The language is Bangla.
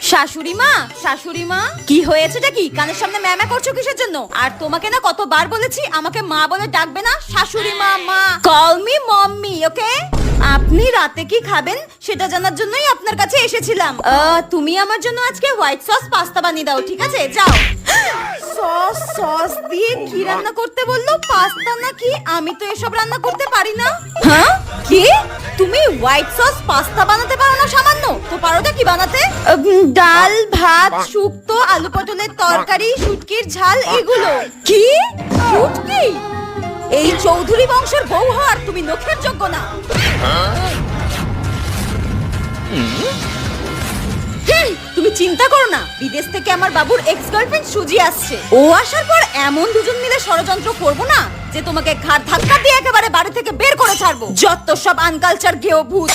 শাশুড়ি মা কি হয়েছেটা কি? কানের সামনে ম্যামা করছো কিসের জন্য? আর তোমাকে না কতবার বলেছি আমাকে মা বলে ডাকবে না, শাশুড়ি মা। কল মি মম্মি, ওকে? আপনি রাতে কি খাবেন সেটা জানার জন্যই আপনার কাছে এসেছিলাম। তুমি আমার জন্য আজকে হোয়াইট সস পাস্তা বানিয়ে দাও, ঠিক আছে? যাও। সস দিয়ে কি রান্না করতে বললো? পাস্তা নাকি? আমি তো এসব রান্না করতে পারি না। হ্যাঁ, কি? তুমি হোয়াইট সস পাস্তা বানাতে পারো না সামান্য? তো পারোটা কি বানাতে? ডাল, ভাত, শুক্তো, আলু পটলের তরকারি, শুটকির ঝাল, এগুলো। কি? শুটকি? এই চৌধুরী বংশের বউ হওয়ার তুমি নখের যোগ্য না। তুমি চিন্তা করো না, বিদেশ থেকে আমার বাবুর এক্স গার্লফ্রেন্ড সুজি আসছে। ও আসার পর এমন দুজন মিলে ষড়যন্ত্র করবো না যে তোমাকে ঘাড় ধাক্কা দিয়ে একেবারে বাড়ি থেকে বের করে ছাড়বো। যত সব আনকালচার গেও ভূত।